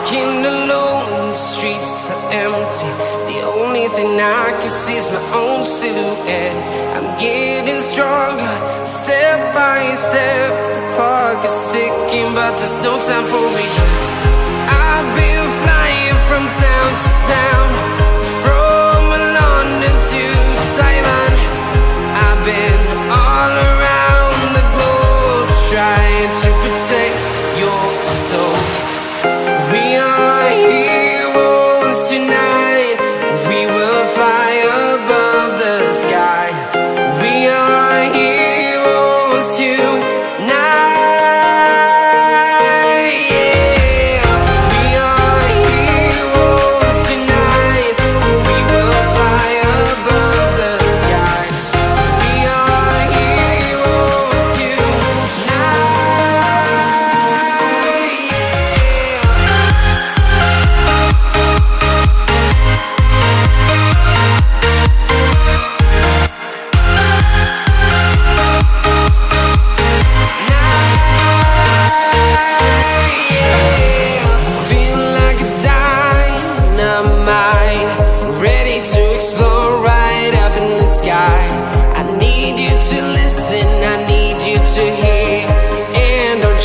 walking alone, the streets are empty. The only thing I can see is my own silhouette. I'm getting stronger, step by step. The clock is ticking, but there's no time for regrets. I've been flying from town to town, from London to Taiwan. I've been all around the globe, trying to protect your soul. We are heroes tonight. We will fly above the sky. We are heroes tonight. Yeah. We are heroes tonight. We will fly above the sky. We are heroes tonight.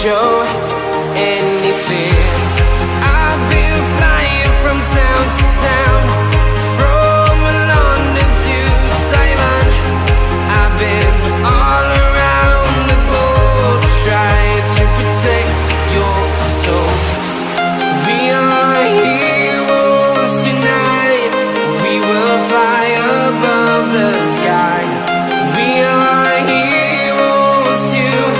Show any fear. I've been flying from town to town, from London to Taiwan. I've been all around the globe, trying to protect your soul. We are heroes tonight. We will fly above the sky. We are heroes tonight.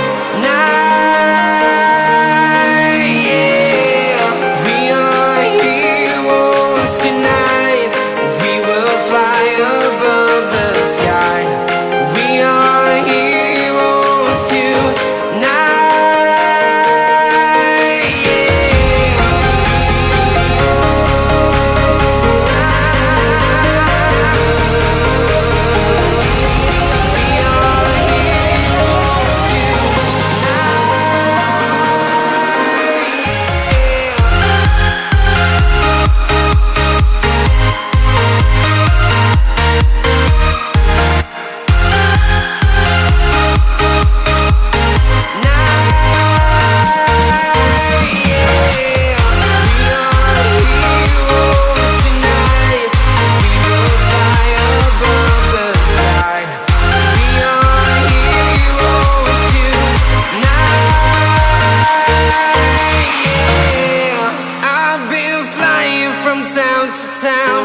Town to town,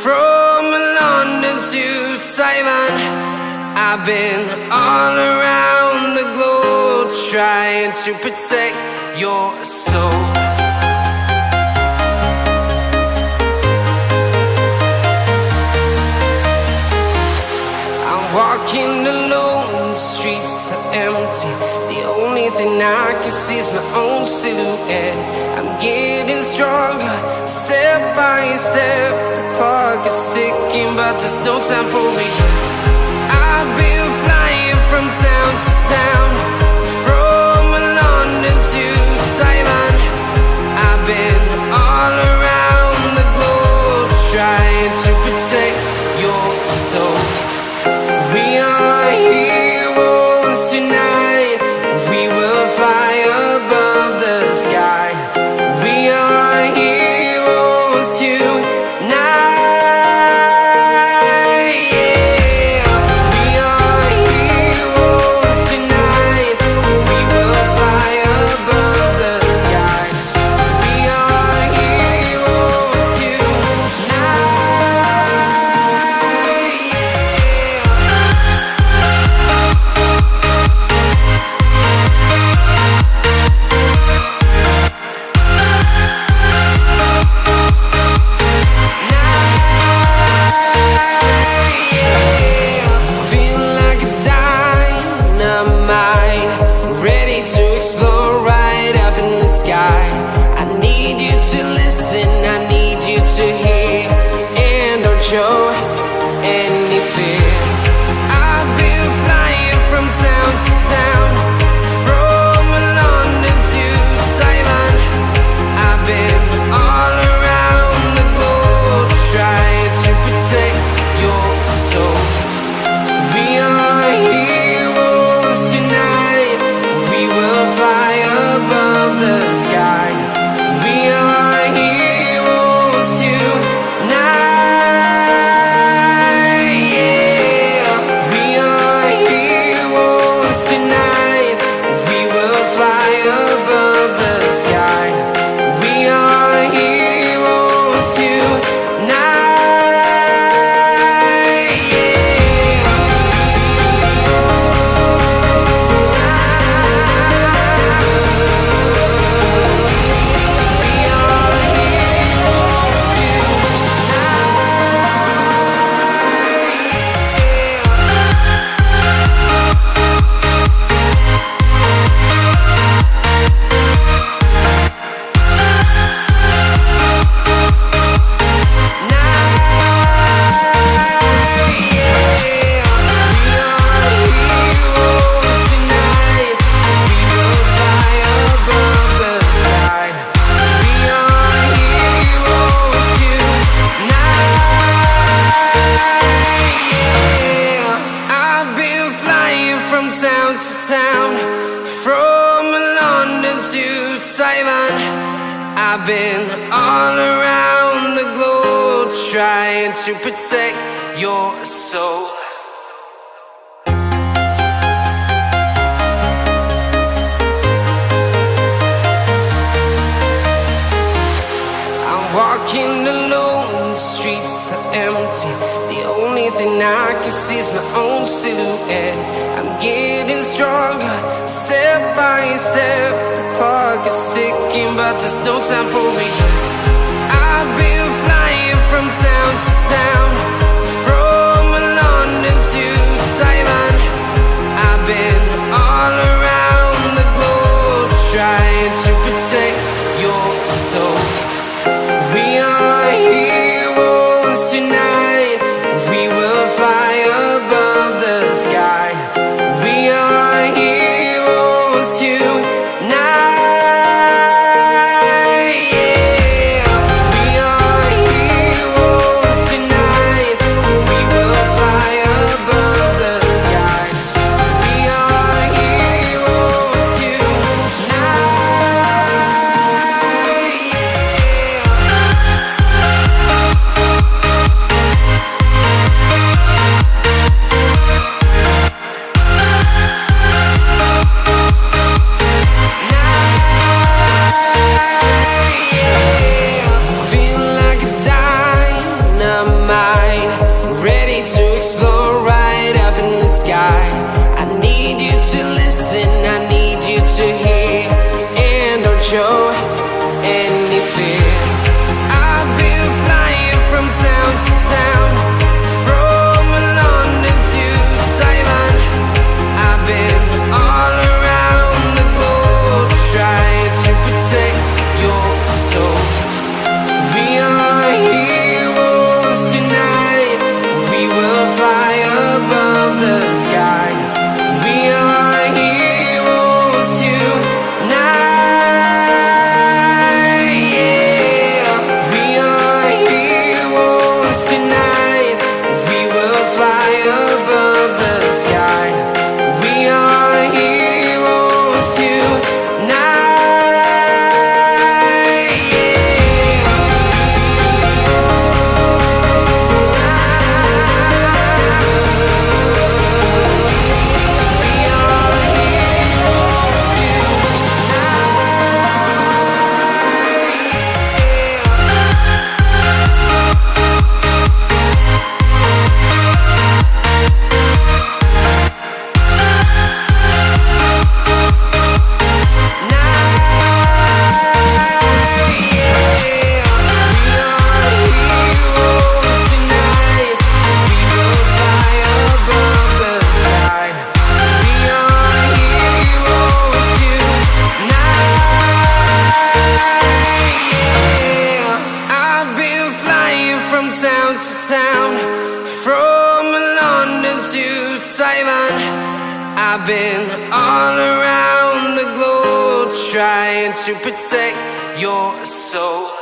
from London to Taiwan. I've been all around the globe, trying to protect your soul. I'm walking alone, the streets are empty. The only thing I can see is my own silhouette. I'm getting stronger, step by step. The clock is ticking, but there's no time for regrets. I've been flying from town to town, from London to Taiwan. I've been all around the globe, trying to protect your soul. We are heroes tonight. We will fly above the sky. We are heroes tonight. Yeah. We are heroes tonight. We will fly above the sky. town to town, from London to Taiwan. I've been all around the globe trying to protect your soul. I'm walking alone, the streets are empty. The only thing I can see is my own silhouette. I'm getting stronger, step by step. The clock is ticking, but there's no time for regrets. I've been flying from town to town, from London to Taiwan. I've been all around the globe trying to protect your soul. We are heroes tonight. We will fly above the sky. We are heroes tonight. Yeah. We are heroes tonight. We will fly above the sky. We are heroes tonight. I need you to listen, I need you to hear, and don't show any fear. I've been flying from town to town, from London to Taiwan. I've been all around the globe trying to protect your soul. We are heroes tonight. We will fly above the sky. We are heroes tonight. Yeah. We are heroes tonight. We will fly above the sky. We are heroes tonight. Town to town, from London to Taiwan. I've been all around the globe trying to protect your soul.